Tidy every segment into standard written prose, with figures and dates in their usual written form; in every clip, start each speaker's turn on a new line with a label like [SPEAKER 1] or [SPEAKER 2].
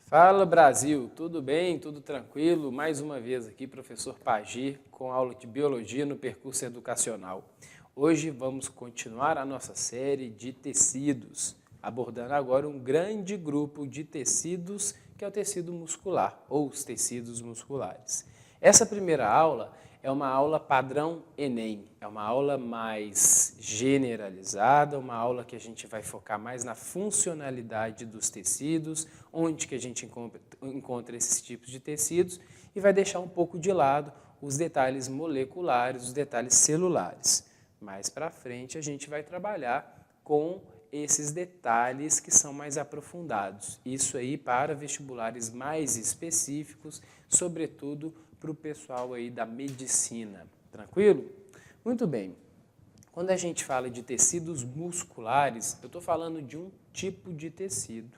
[SPEAKER 1] Fala Brasil, tudo bem? Tudo tranquilo? Mais uma vez aqui, professor Pagir, com aula de Biologia no percurso educacional. Hoje vamos continuar a nossa série de tecidos, abordando agora um grande grupo de tecidos, que é o tecido muscular, ou os tecidos musculares. Essa primeira aula é uma aula padrão Enem, é uma aula mais generalizada, uma aula que a gente vai focar mais na funcionalidade dos tecidos, onde que a gente encontra esses tipos de tecidos e vai deixar um pouco de lado os detalhes moleculares, os detalhes celulares. Mais para frente a gente vai trabalhar com esses detalhes que são mais aprofundados. Isso aí para vestibulares mais específicos, sobretudo para o pessoal aí da medicina. Tranquilo? Muito bem. Quando a gente fala de tecidos musculares, eu estou falando de um tipo de tecido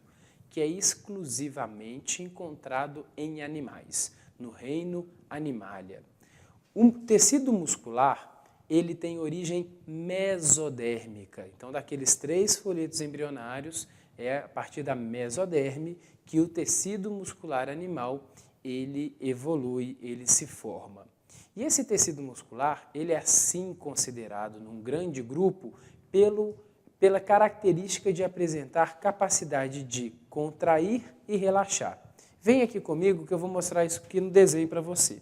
[SPEAKER 1] que é exclusivamente encontrado em animais, no reino Animalia. O tecido muscular, ele tem origem mesodérmica. Então, daqueles 3 folhetos embrionários, é a partir da mesoderme que o tecido muscular animal ele evolui, ele se forma. E esse tecido muscular, ele é assim considerado num grande grupo pela característica de apresentar capacidade de contrair e relaxar. Vem aqui comigo que eu vou mostrar isso aqui no desenho para você.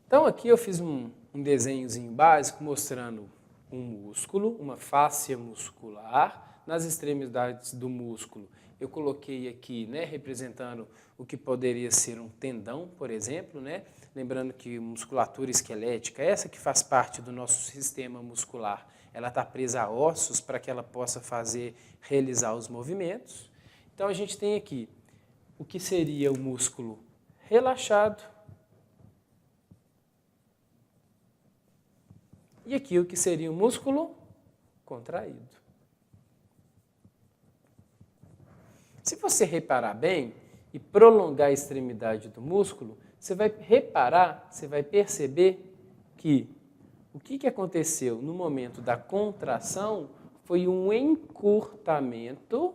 [SPEAKER 1] Então aqui eu fiz um desenhozinho básico mostrando um músculo, uma fáscia muscular. Nas extremidades do músculo eu coloquei aqui, representando o que poderia ser um tendão, por exemplo, Lembrando que musculatura esquelética, essa que faz parte do nosso sistema muscular, ela está presa a ossos para que ela possa realizar os movimentos. Então a gente tem aqui o que seria o músculo relaxado e aqui o que seria o músculo contraído. Se você reparar bem e prolongar a extremidade do músculo, você vai reparar, você vai perceber que o que aconteceu no momento da contração foi um encurtamento,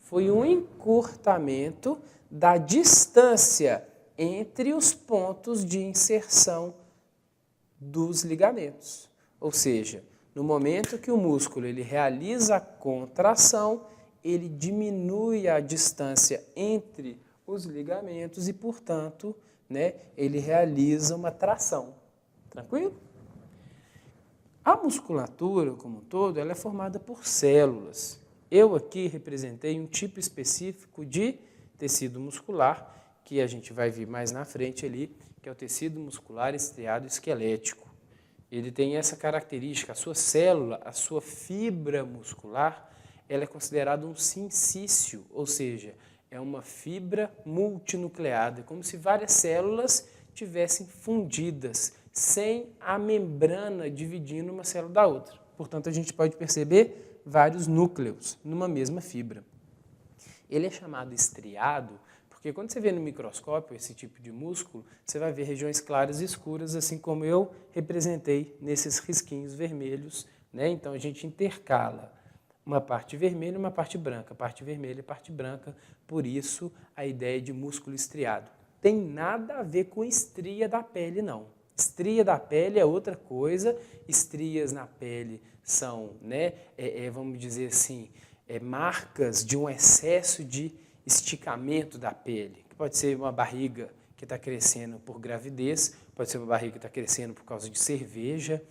[SPEAKER 1] foi um encurtamento da distância entre os pontos de inserção dos ligamentos. Ou seja, no momento que o músculo ele realiza a contração, ele diminui a distância entre os ligamentos e, portanto, ele realiza uma tração. Tranquilo? A musculatura, como um todo, ela é formada por células. Eu aqui representei um tipo específico de tecido muscular, que a gente vai ver mais na frente ali, que é o tecido muscular estriado esquelético. Ele tem essa característica, a sua célula, a sua fibra muscular, ela é considerada um sincício, ou seja, é uma fibra multinucleada, como se várias células tivessem fundidas, sem a membrana dividindo uma célula da outra. Portanto, a gente pode perceber vários núcleos numa mesma fibra. Ele é chamado estriado porque quando você vê no microscópio esse tipo de músculo, você vai ver regiões claras e escuras, assim como eu representei nesses risquinhos vermelhos. Então, a gente intercala uma parte vermelha e uma parte branca, parte vermelha e parte branca, por isso a ideia de músculo estriado. Tem nada a ver com estria da pele, não. Estria da pele é outra coisa, estrias na pele são, vamos dizer assim, marcas de um excesso de esticamento da pele, que pode ser uma barriga que está crescendo por gravidez, pode ser uma barriga que está crescendo por causa de cerveja,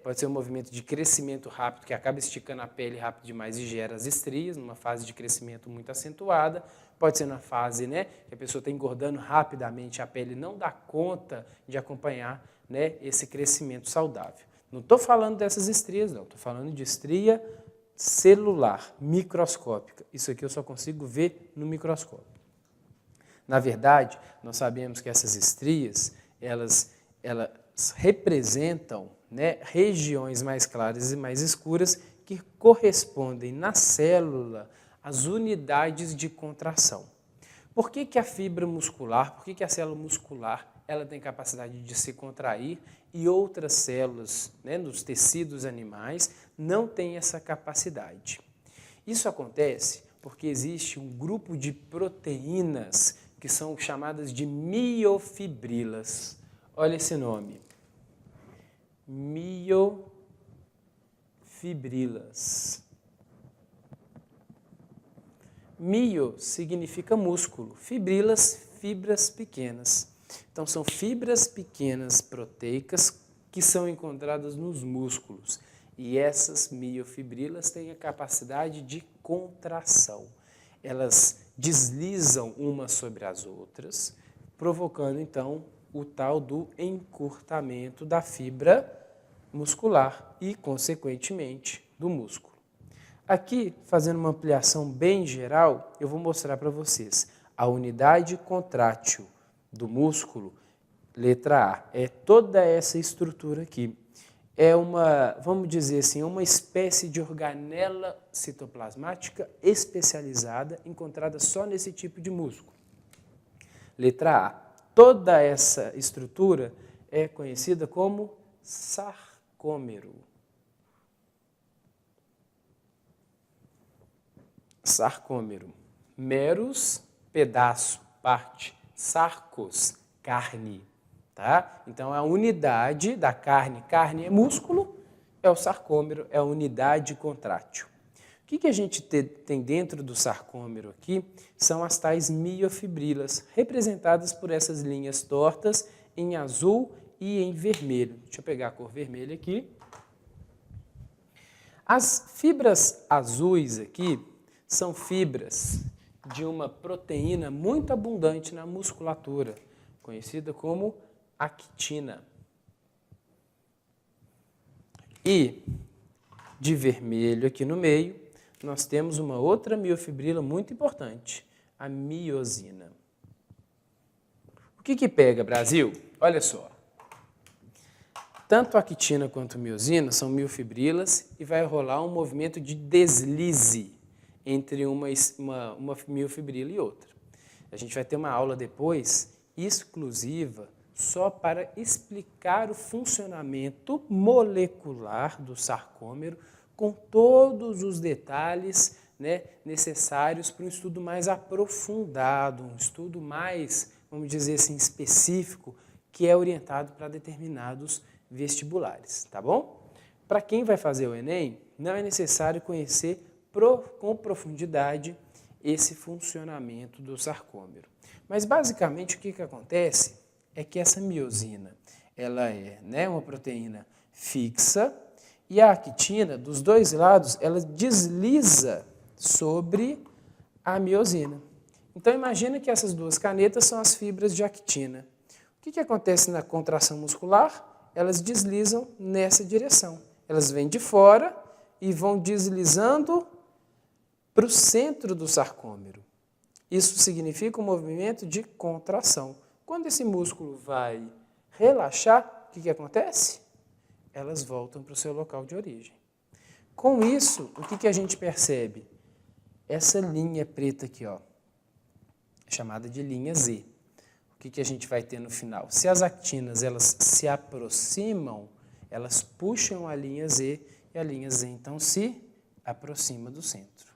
[SPEAKER 1] pode ser um movimento de crescimento rápido que acaba esticando a pele rápido demais e gera as estrias, numa fase de crescimento muito acentuada, pode ser na fase que a pessoa está engordando rapidamente, a pele não dá conta de acompanhar esse crescimento saudável. Não estou falando dessas estrias, não, estou falando de estria celular, microscópica. Isso aqui eu só consigo ver no microscópio. Na verdade, nós sabemos que essas estrias, elas representam regiões mais claras e mais escuras que correspondem na célula às unidades de contração. Por que a fibra muscular, por que a célula muscular ela tem capacidade de se contrair e outras células, né, nos tecidos animais não têm essa capacidade. Isso acontece porque existe um grupo de proteínas que são chamadas de miofibrilas. Olha esse nome. Miofibrilas. Mio significa músculo, fibrilas, fibras pequenas. Então, são fibras pequenas proteicas que são encontradas nos músculos. E essas miofibrilas têm a capacidade de contração. Elas deslizam umas sobre as outras, provocando, então, o tal do encurtamento da fibra muscular e, consequentemente, do músculo. Aqui, fazendo uma ampliação bem geral, eu vou mostrar para vocês a unidade contrátil do músculo, letra A, é toda essa estrutura aqui. É uma, vamos dizer assim, uma espécie de organela citoplasmática especializada, encontrada só nesse tipo de músculo. Letra A, toda essa estrutura é conhecida como sarcômero. Sarcômero. Meros, pedaço, parte. Sarcos, carne. Tá? Então, a unidade da carne, carne é músculo, é o sarcômero, é a unidade contrátil. O que a gente tem dentro do sarcômero aqui são as tais miofibrilas, representadas por essas linhas tortas em azul e em vermelho. Deixa eu pegar a cor vermelha aqui. As fibras azuis aqui são fibras de uma proteína muito abundante na musculatura, conhecida como actina. E de vermelho aqui no meio, nós temos uma outra miofibrila muito importante, a miosina. O que pega, Brasil? Olha só. Tanto a actina quanto a miosina são miofibrilas e vai rolar um movimento de deslize entre uma miofibrila e outra. A gente vai ter uma aula depois exclusiva só para explicar o funcionamento molecular do sarcômero com todos os detalhes, né, necessários para um estudo mais aprofundado, um estudo mais, vamos dizer assim, específico, que é orientado para determinados vestibulares, tá bom? Para quem vai fazer o Enem, não é necessário conhecer com profundidade esse funcionamento do sarcômero. Mas, basicamente, o que acontece é que essa miosina, ela é, né, uma proteína fixa e a actina, dos dois lados, ela desliza sobre a miosina. Então, imagina que essas duas canetas são as fibras de actina. O que acontece na contração muscular? Elas deslizam nessa direção. Elas vêm de fora e vão deslizando para o centro do sarcômero. Isso significa um movimento de contração. Quando esse músculo vai relaxar, o que acontece? Elas voltam para o seu local de origem. Com isso, o que a gente percebe? Essa linha preta aqui, ó, chamada de linha Z. O que a gente vai ter no final? Se as actinas elas se aproximam, elas puxam a linha Z e a linha Z então se aproxima do centro.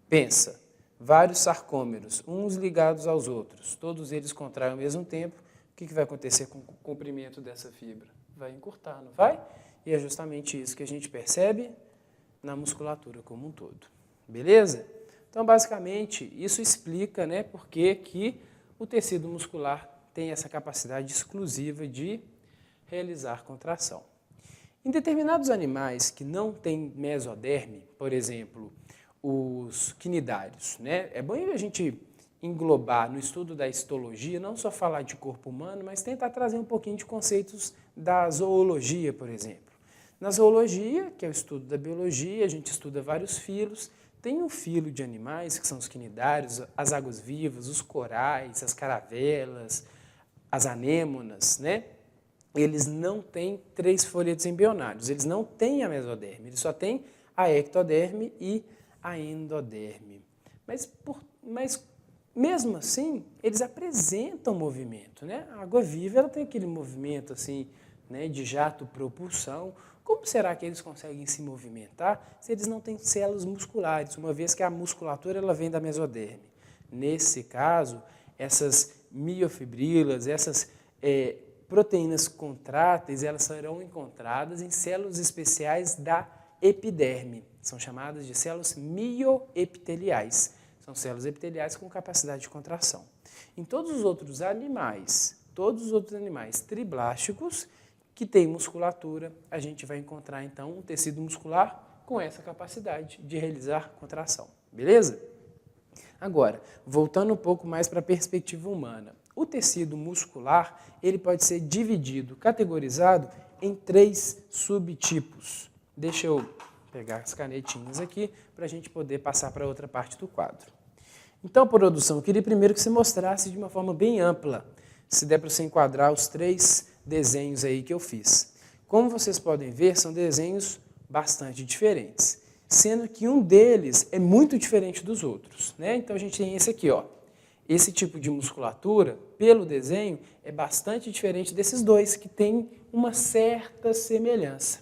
[SPEAKER 1] Pensa, vários sarcômeros, uns ligados aos outros, todos eles contraem ao mesmo tempo, o que vai acontecer com o comprimento dessa fibra? Vai encurtar, não vai? E é justamente isso que a gente percebe na musculatura como um todo. Beleza? Então, basicamente, isso explica, né, por que o tecido muscular tem essa capacidade exclusiva de realizar contração. Em determinados animais que não têm mesoderme, por exemplo, os quinidários, né? É bom a gente englobar no estudo da histologia, não só falar de corpo humano, mas tentar trazer um pouquinho de conceitos da zoologia, por exemplo. Na zoologia, que é o estudo da biologia, a gente estuda vários filos. Tem um filo de animais, que são os quinidários, as águas-vivas, os corais, as caravelas, as anêmonas, né? Eles não têm 3 folhetos embrionários, eles não têm a mesoderme, eles só têm a ectoderme e a endoderme. Mas mesmo assim, eles apresentam movimento, né? A água viva ela tem aquele movimento assim, né, de jato propulsão. Como será que eles conseguem se movimentar se eles não têm células musculares, uma vez que a musculatura ela vem da mesoderme? Nesse caso, essas miofibrilas, essas proteínas contráteis, elas serão encontradas em células especiais da epiderme. São chamadas de células mioepiteliais. São células epiteliais com capacidade de contração. Em todos os outros animais triblásticos que têm musculatura, a gente vai encontrar então um tecido muscular com essa capacidade de realizar contração. Beleza? Agora, voltando um pouco mais para a perspectiva humana. O tecido muscular, ele pode ser dividido, categorizado em 3 subtipos. Deixa eu pegar as canetinhas aqui para a gente poder passar para outra parte do quadro. Então, produção, eu queria primeiro que você mostrasse de uma forma bem ampla, se der para você enquadrar os 3 desenhos aí que eu fiz. Como vocês podem ver, são desenhos bastante diferentes, sendo que um deles é muito diferente dos outros, né? Então, a gente tem esse aqui, ó. Esse tipo de musculatura, pelo desenho, é bastante diferente desses dois, que têm uma certa semelhança.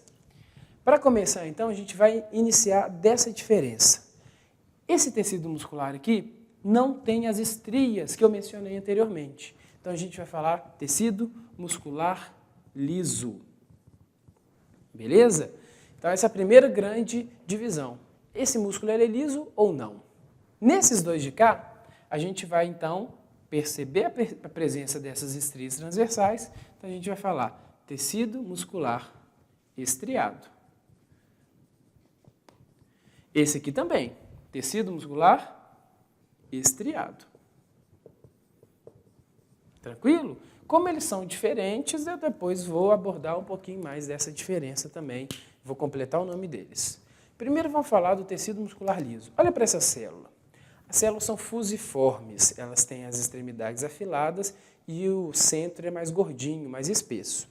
[SPEAKER 1] Para começar, então, a gente vai iniciar dessa diferença. Esse tecido muscular aqui não tem as estrias que eu mencionei anteriormente. Então, a gente vai falar tecido muscular liso. Beleza? Então, essa é a primeira grande divisão. Esse músculo é liso ou não? Nesses dois de cá, a gente vai, então, perceber a presença dessas estrias transversais. Então, a gente vai falar tecido muscular estriado. Esse aqui também, tecido muscular estriado. Tranquilo? Como eles são diferentes, eu depois vou abordar um pouquinho mais dessa diferença também. Vou completar o nome deles. Primeiro vamos falar do tecido muscular liso. Olha para essa célula. As células são fusiformes, elas têm as extremidades afiladas e o centro é mais gordinho, mais espesso.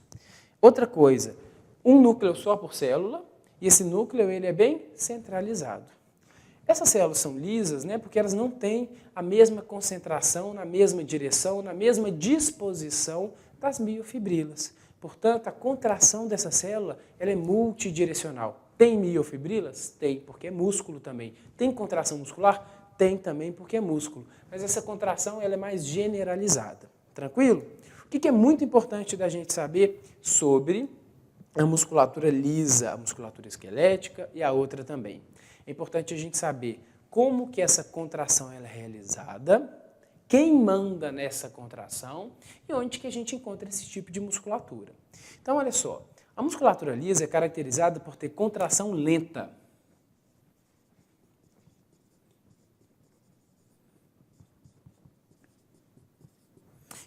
[SPEAKER 1] Outra coisa, um núcleo só por célula e esse núcleo ele é bem centralizado. Essas células são lisas, né, porque elas não têm a mesma concentração, na mesma direção, na mesma disposição das miofibrilas. Portanto, a contração dessa célula ela é multidirecional. Tem miofibrilas? Tem, porque é músculo também. Tem contração muscular? Tem também, porque é músculo. Mas essa contração ela é mais generalizada. Tranquilo? O que é muito importante da gente saber sobre a musculatura lisa, a musculatura esquelética e a outra também? É importante a gente saber como que essa contração ela é realizada, quem manda nessa contração e onde que a gente encontra esse tipo de musculatura. Então, olha só, a musculatura lisa é caracterizada por ter contração lenta.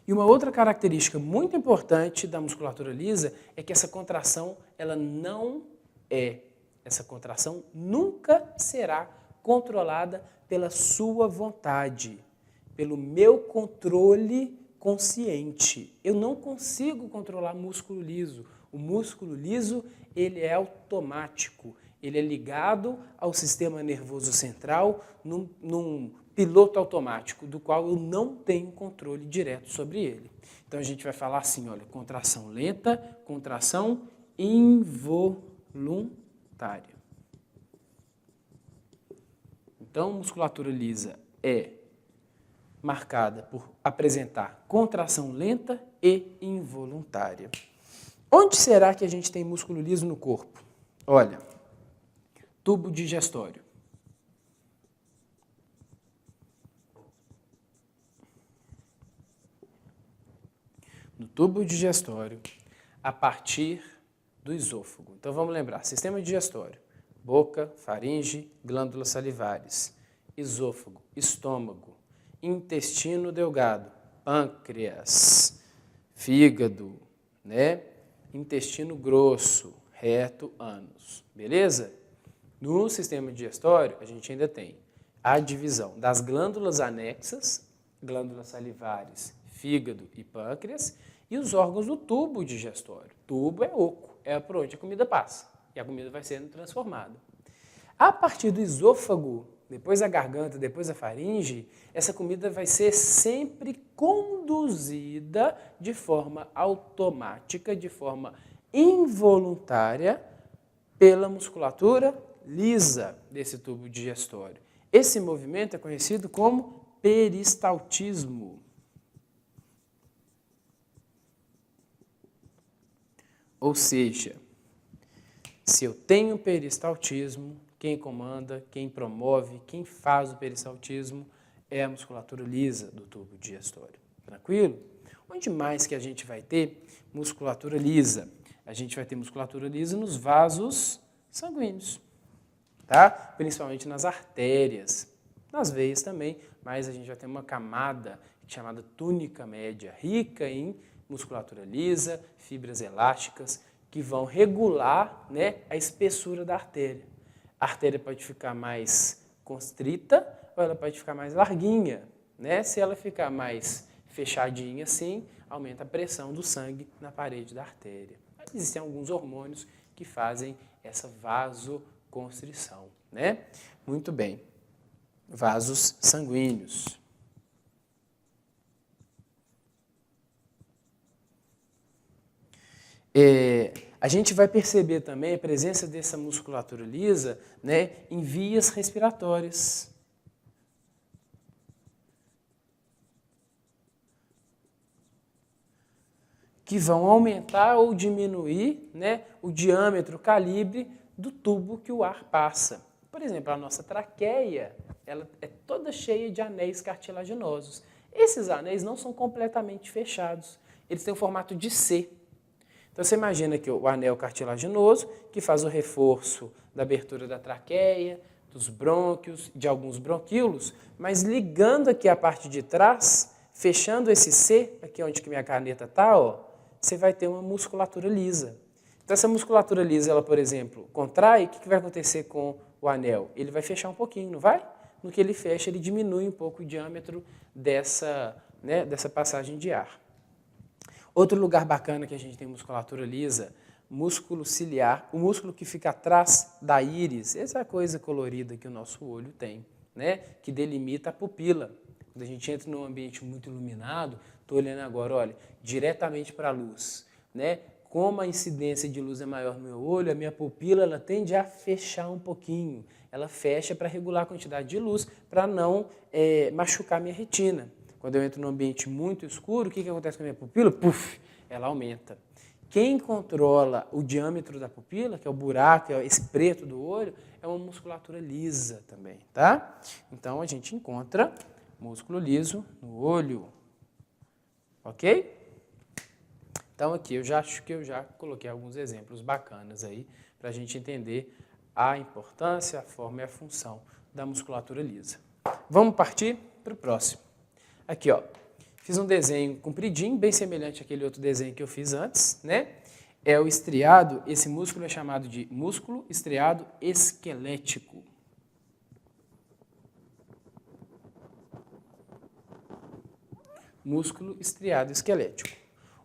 [SPEAKER 1] E uma outra característica muito importante da musculatura lisa é que essa contração essa contração nunca será controlada pela sua vontade, pelo meu controle consciente. Eu não consigo controlar músculo liso. O músculo liso ele é automático, ele é ligado ao sistema nervoso central num piloto automático, do qual eu não tenho controle direto sobre ele. Então, a gente vai falar assim, olha, contração lenta, contração involuntária. Então, musculatura lisa é marcada por apresentar contração lenta e involuntária. Onde será que a gente tem músculo liso no corpo? Olha, tubo digestório. No tubo digestório, a partir do esôfago. Então, vamos lembrar, sistema digestório, boca, faringe, glândulas salivares, esôfago, estômago, intestino delgado, pâncreas, fígado, né? Intestino grosso, reto, ânus, beleza? No sistema digestório, a gente ainda tem a divisão das glândulas anexas, glândulas salivares, fígado e pâncreas, e os órgãos do tubo digestório. Tubo é oco, é por onde a comida passa, e a comida vai sendo transformada. A partir do esôfago, depois a garganta, depois a faringe, essa comida vai ser sempre conduzida de forma automática, de forma involuntária, pela musculatura lisa desse tubo digestório. Esse movimento é conhecido como peristaltismo. Ou seja, se eu tenho peristaltismo, quem comanda, quem promove, quem faz o peristaltismo é a musculatura lisa do tubo digestório. Tranquilo? Onde mais que a gente vai ter musculatura lisa? A gente vai ter musculatura lisa nos vasos sanguíneos, tá? Principalmente nas artérias, nas veias também, mas a gente vai ter uma camada chamada túnica média, rica em musculatura lisa, fibras elásticas, que vão regular, né, a espessura da artéria. A artéria pode ficar mais constrita ou ela pode ficar mais larguinha, né? Se ela ficar mais fechadinha assim, aumenta a pressão do sangue na parede da artéria. Existem alguns hormônios que fazem essa vasoconstrição, né? Muito bem. Vasos sanguíneos. A gente vai perceber também a presença dessa musculatura lisa, né, em vias respiratórias. Que vão aumentar ou diminuir, né, o diâmetro, o calibre do tubo que o ar passa. Por exemplo, a nossa traqueia, ela é toda cheia de anéis cartilaginosos. Esses anéis não são completamente fechados, eles têm o formato de C. Então você imagina que o anel cartilaginoso, que faz o reforço da abertura da traqueia, dos brônquios, de alguns bronquíolos, mas ligando aqui a parte de trás, fechando esse C, aqui onde que minha caneta está, ó, você vai ter uma musculatura lisa. Então essa musculatura lisa, ela, por exemplo, contrai, o que vai acontecer com o anel? Ele vai fechar um pouquinho, não vai? No que ele fecha, ele diminui um pouco o diâmetro dessa passagem de ar. Outro lugar bacana que a gente tem musculatura lisa, músculo ciliar, o músculo que fica atrás da íris, essa é a coisa colorida que o nosso olho tem, né? Que delimita a pupila. Quando a gente entra num ambiente muito iluminado, estou olhando agora, olha, diretamente para a luz, né? Como a incidência de luz é maior no meu olho, a minha pupila ela tende a fechar um pouquinho. Ela fecha para regular a quantidade de luz, para não machucar minha retina. Quando eu entro num ambiente muito escuro, o que acontece com a minha pupila? Puf, ela aumenta. Quem controla o diâmetro da pupila, que é o buraco, é esse preto do olho, é uma musculatura lisa também, tá? Então, a gente encontra músculo liso no olho, ok? Então, aqui eu já acho que eu já coloquei alguns exemplos bacanas aí para a gente entender a importância, a forma e a função da musculatura lisa. Vamos partir para o próximo. Aqui, ó, fiz um desenho compridinho, bem semelhante àquele outro desenho que eu fiz antes, né? É o estriado, esse músculo é chamado de músculo estriado esquelético. Músculo estriado esquelético.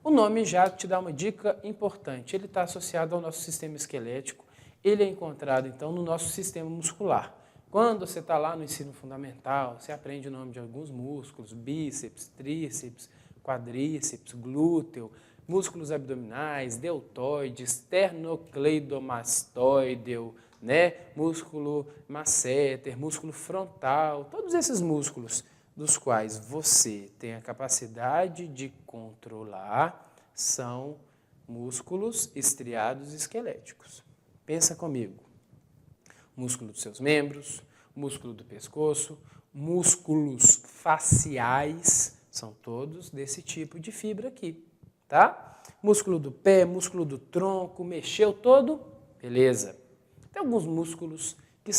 [SPEAKER 1] O nome já te dá uma dica importante, ele está associado ao nosso sistema esquelético, ele é encontrado, então, no nosso sistema muscular. Quando você está lá no ensino fundamental, você aprende o nome de alguns músculos, bíceps, tríceps, quadríceps, glúteo, músculos abdominais, deltoide, esternocleidomastoideo, né? Músculo masseter, músculo frontal, todos esses músculos dos quais você tem a capacidade de controlar são músculos estriados esqueléticos. Pensa comigo. Músculo dos seus membros, músculo do pescoço, músculos faciais, são todos desse tipo de fibra aqui, tá? Músculo do pé, músculo do tronco, mexeu todo? Beleza. Tem alguns músculos que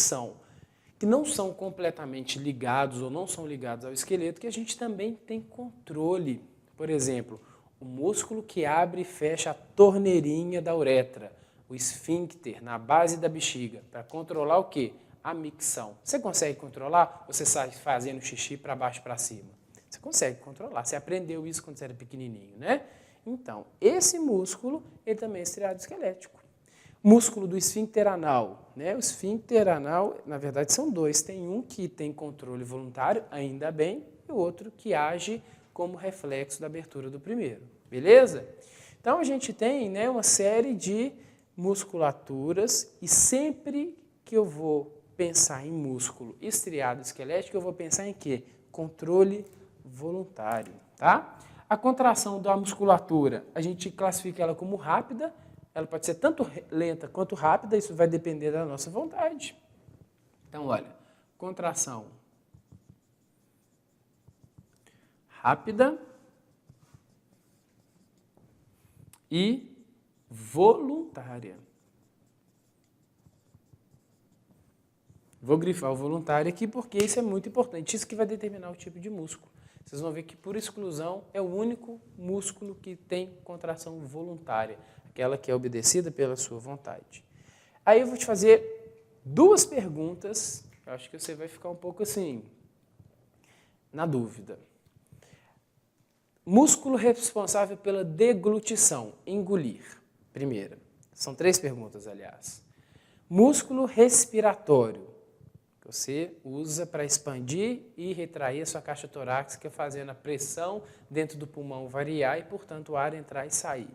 [SPEAKER 1] não são completamente ligados ou não são ligados ao esqueleto, que a gente também tem controle. Por exemplo, o músculo que abre e fecha a torneirinha da uretra, o esfíncter na base da bexiga, para controlar o quê? A micção. Você consegue controlar ou você sai fazendo xixi para baixo e para cima? Você consegue controlar. Você aprendeu isso quando você era pequenininho, né? Então, esse músculo, ele também é estriado esquelético. Músculo do esfíncter anal, né? O esfíncter anal, na verdade, são dois. Tem um que tem controle voluntário, ainda bem, e o outro que age como reflexo da abertura do primeiro. Beleza? Então, a gente tem, né, uma série de musculaturas e sempre que eu vou pensar em músculo estriado esquelético, eu vou pensar em quê? Controle voluntário, tá? A contração da musculatura, a gente classifica ela como rápida. Ela pode ser tanto lenta quanto rápida, isso vai depender da nossa vontade. Então, olha, contração rápida e voluntária. Vou grifar o voluntário aqui porque isso é muito importante. Isso que vai determinar o tipo de músculo. Vocês vão ver que, por exclusão, é o único músculo que tem contração voluntária, aquela que é obedecida pela sua vontade. Aí eu vou te fazer duas perguntas, eu acho que você vai ficar um pouco assim, na dúvida. Músculo responsável pela deglutição, engolir. Primeira. São 3 perguntas, aliás. Músculo respiratório, que você usa para expandir e retrair a sua caixa torácica, fazendo a pressão dentro do pulmão variar e, portanto, o ar entrar e sair.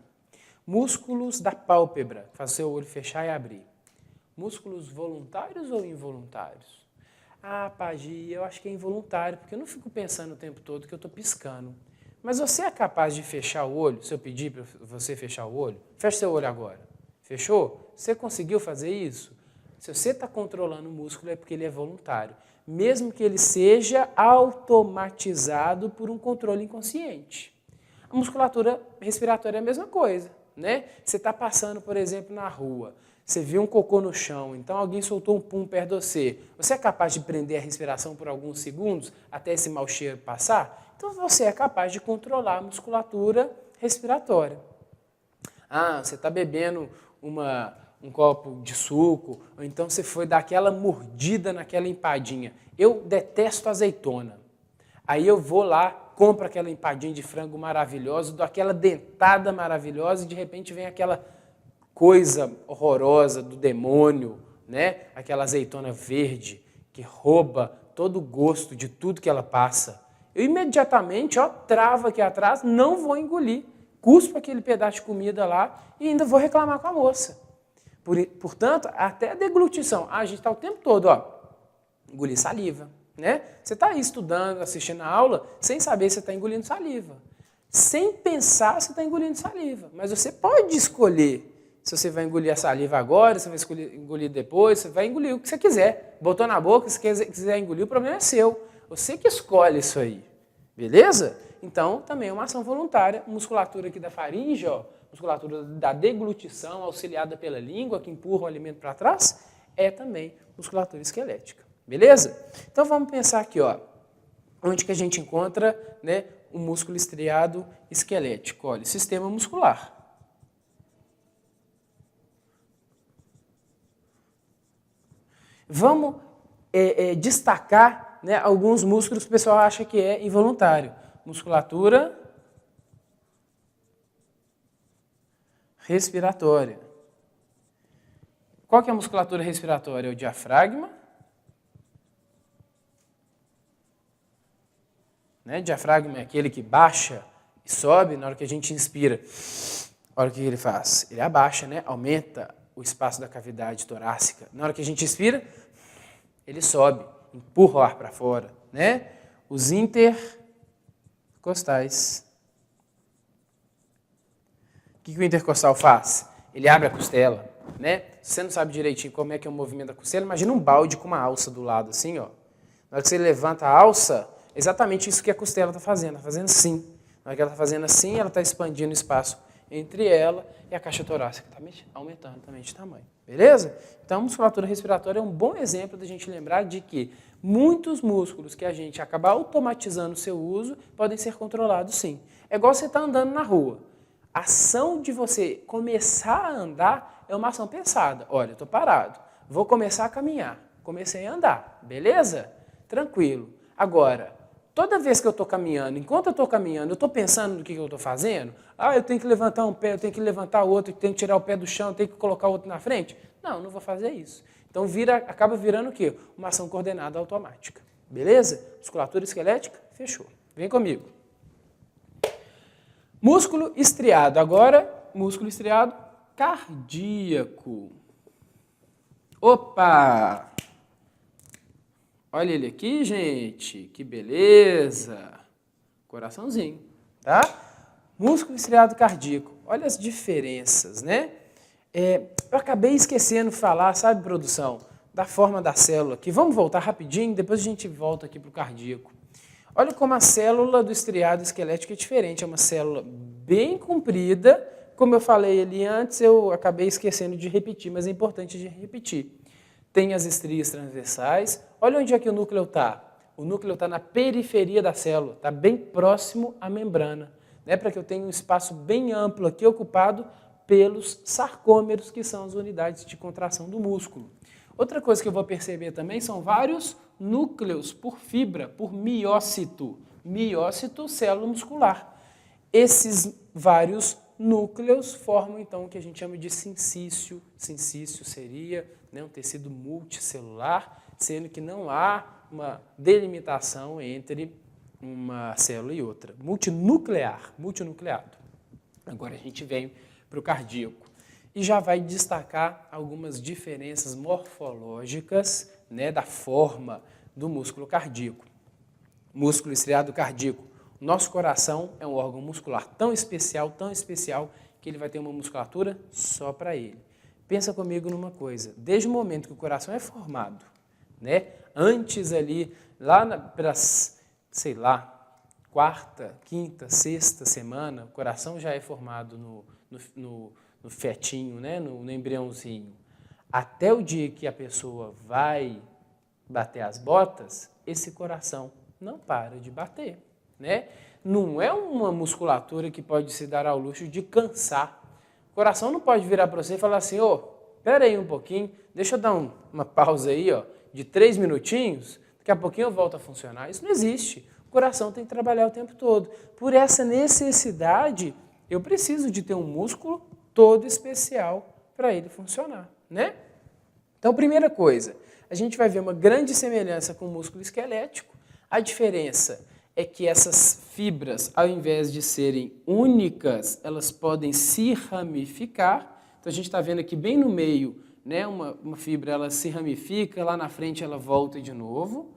[SPEAKER 1] Músculos da pálpebra, que faz o seu olho fechar e abrir. Músculos voluntários ou involuntários? Ah, Pagi, eu acho que é involuntário, porque eu não fico pensando o tempo todo que eu estou piscando. Mas você é capaz de fechar o olho, se eu pedir para você fechar o olho? Feche seu olho agora. Fechou? Você conseguiu fazer isso? Se você está controlando o músculo é porque ele é voluntário, mesmo que ele seja automatizado por um controle inconsciente. A musculatura respiratória é a mesma coisa, né? Você está passando, por exemplo, na rua, você viu um cocô no chão, então alguém soltou um pum perto de você. Você é capaz de prender a respiração por alguns segundos até esse mau cheiro passar? Então você é capaz de controlar a musculatura respiratória. Ah, você está bebendo um copo de suco, ou então você foi dar aquela mordida naquela empadinha. Eu detesto azeitona. Aí eu vou lá, compro aquela empadinha de frango maravilhosa, dou aquela dentada maravilhosa e de repente vem aquela coisa horrorosa do demônio, né? Aquela azeitona verde que rouba todo o gosto de tudo que ela passa. Eu imediatamente, travo aqui atrás, não vou engolir, cuspo aquele pedaço de comida lá e ainda vou reclamar com a moça. Portanto, até a deglutição. A gente está o tempo todo, engolir saliva, né? Você está aí estudando, assistindo a aula, sem saber se você está engolindo saliva. Sem pensar, você está engolindo saliva. Mas você pode escolher se você vai engolir a saliva agora, se você vai engolir depois, você vai engolir o que você quiser. Botou na boca, se quiser engolir, o problema é seu. Você que escolhe isso aí, beleza? Então, também é uma ação voluntária. Musculatura aqui da faringe, musculatura da deglutição, auxiliada pela língua, que empurra o alimento para trás, é também musculatura esquelética, beleza? Então, vamos pensar aqui, onde que a gente encontra, né, o músculo estriado esquelético. Olha, sistema muscular. Vamos destacar, né, alguns músculos que o pessoal acha que é involuntário. Musculatura respiratória. Qual que é a musculatura respiratória? É o diafragma. Né? Diafragma é aquele que baixa e sobe na hora que a gente inspira. Olha o que ele faz. Ele abaixa, né? Aumenta o espaço da cavidade torácica. Na hora que a gente inspira, ele sobe, empurra o ar para fora, né? Os intercostais. O que o intercostal faz? Ele abre a costela, né? Se você não sabe direitinho como é que é o movimento da costela, imagina um balde com uma alça do lado, assim, Na hora que você levanta a alça, é exatamente isso que a costela está fazendo assim. Na hora que ela está fazendo assim, ela está expandindo o espaço entre ela e a caixa torácica está aumentando também de tamanho. Beleza? Então, a musculatura respiratória é um bom exemplo da gente lembrar de que muitos músculos que a gente acaba automatizando o seu uso podem ser controlados sim. É igual você estar andando na rua. A ação de você começar a andar é uma ação pensada. Olha, eu estou parado, vou começar a caminhar. Comecei a andar, beleza? Tranquilo. Agora, toda vez que eu estou caminhando, enquanto eu estou caminhando, eu estou pensando no que eu estou fazendo? Ah, eu tenho que levantar um pé, eu tenho que levantar o outro, eu tenho que tirar o pé do chão, eu tenho que colocar o outro na frente? Não vou fazer isso. Então acaba virando o quê? Uma ação coordenada automática. Beleza? Musculatura esquelética? Fechou. Vem comigo. Músculo estriado. Agora, músculo estriado cardíaco. Opa! Olha ele aqui, gente. Que beleza! Coraçãozinho, tá? Músculo estriado cardíaco. Olha as diferenças, né? Eu acabei esquecendo de falar, sabe, produção, da forma da célula aqui. Vamos voltar rapidinho, depois a gente volta aqui para o cardíaco. Olha como a célula do estriado esquelético é diferente. É uma célula bem comprida. Como eu falei ali antes, eu acabei esquecendo de repetir, mas é importante de repetir. Tem as estrias transversais. Olha onde é que o núcleo está. O núcleo está na periferia da célula, está bem próximo à membrana, né? Para que eu tenha um espaço bem amplo aqui ocupado pelos sarcômeros, que são as unidades de contração do músculo. Outra coisa que eu vou perceber também são vários núcleos por fibra, por miócito. Miócito, célula muscular. Esses vários núcleos formam, então, o que a gente chama de sincício. Sincício seria, né, um tecido multicelular, sendo que não há uma delimitação entre uma célula e outra. Multinucleado. Agora a gente vem para o cardíaco e já vai destacar algumas diferenças morfológicas, né, da forma do músculo cardíaco. Músculo estriado cardíaco. Nosso coração é um órgão muscular tão especial, que ele vai ter uma musculatura só para ele. Pensa comigo numa coisa, desde o momento que o coração é formado, né, antes ali, lá sei lá, quarta, quinta, sexta semana, o coração já é formado no fetinho, né, no embriãozinho. Até o dia que a pessoa vai bater as botas, esse coração não para de bater, né? Não é uma musculatura que pode se dar ao luxo de cansar. O coração não pode virar para você e falar assim, espera aí um pouquinho, deixa eu dar uma pausa aí, de 3 minutinhos, daqui a pouquinho eu volto a funcionar. Isso não existe. O coração tem que trabalhar o tempo todo. Por essa necessidade, eu preciso de ter um músculo todo especial para ele funcionar, né? Então, primeira coisa, a gente vai ver uma grande semelhança com o músculo esquelético. A diferença é que essas fibras, ao invés de serem únicas, elas podem se ramificar. Então, a gente está vendo aqui bem no meio, né, uma fibra ela se ramifica, lá na frente ela volta de novo.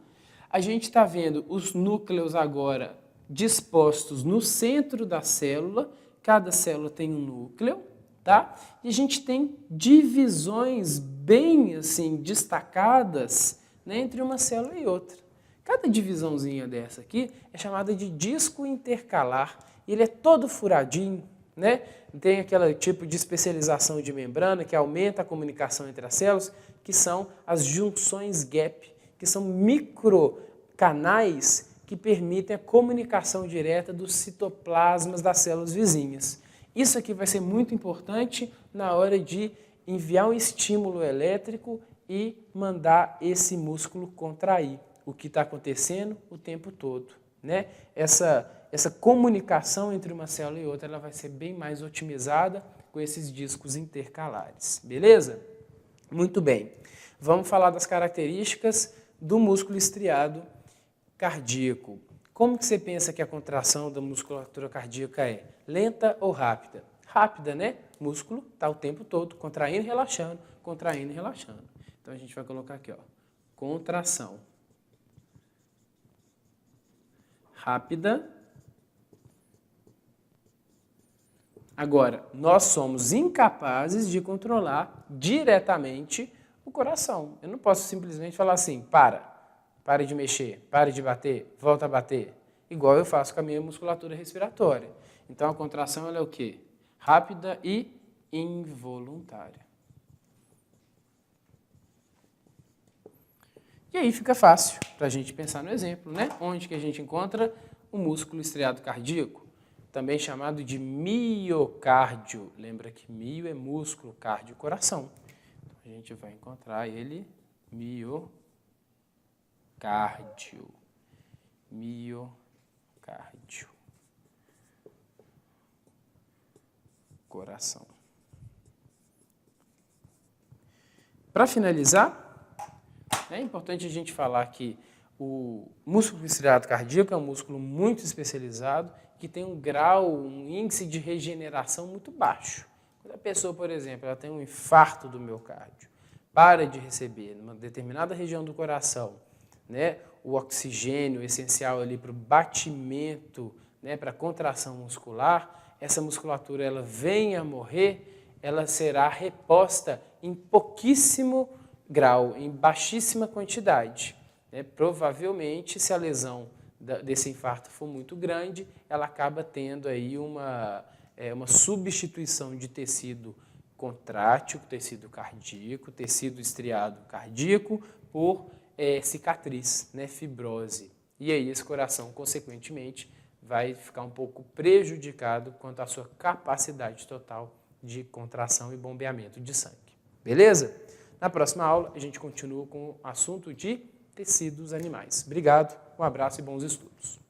[SPEAKER 1] A gente está vendo os núcleos agora dispostos no centro da célula. Cada célula tem um núcleo, tá? E a gente tem divisões bem assim destacadas, né, entre uma célula e outra. Cada divisãozinha dessa aqui é chamada de disco intercalar. Ele é todo furadinho, né? Tem aquele tipo de especialização de membrana que aumenta a comunicação entre as células, que são as junções gap, que são microcanais que permitem a comunicação direta dos citoplasmas das células vizinhas. Isso aqui vai ser muito importante na hora de enviar um estímulo elétrico e mandar esse músculo contrair. O que está acontecendo o tempo todo, né? Essa comunicação entre uma célula e outra ela vai ser bem mais otimizada com esses discos intercalares, beleza? Muito bem. Vamos falar das características do músculo estriado cardíaco. Como que você pensa que a contração da musculatura cardíaca é? Lenta ou rápida? Rápida, né? O músculo está o tempo todo contraindo e relaxando, contraindo e relaxando. Então a gente vai colocar aqui, contração rápida. Agora, nós somos incapazes de controlar diretamente o coração. Eu não posso simplesmente falar assim, pare de mexer, pare de bater, volta a bater. Igual eu faço com a minha musculatura respiratória. Então, a contração ela é o quê? Rápida e involuntária. E aí fica fácil para a gente pensar no exemplo, né? Onde que a gente encontra o músculo estriado cardíaco, também chamado de miocárdio. Lembra que mio é músculo, cardio, coração. Então, a gente vai encontrar ele, miocárdio. miocárdio. Coração. Para finalizar, é importante a gente falar que o músculo estriado cardíaco é um músculo muito especializado que tem um grau, um índice de regeneração muito baixo. Quando a pessoa, por exemplo, ela tem um infarto do miocárdio, para de receber numa determinada região do coração, né, o oxigênio essencial ali para o batimento, né, para a contração muscular, essa musculatura ela vem a morrer, ela será reposta em pouquíssimo grau, em baixíssima quantidade. Né? Provavelmente, se a lesão desse infarto for muito grande, ela acaba tendo aí uma substituição de tecido contrátil, tecido cardíaco, tecido estriado cardíaco, por cicatriz, né, fibrose. E aí esse coração, consequentemente, vai ficar um pouco prejudicado quanto à sua capacidade total de contração e bombeamento de sangue. Beleza? Na próxima aula, a gente continua com o assunto de tecidos animais. Obrigado, um abraço e bons estudos.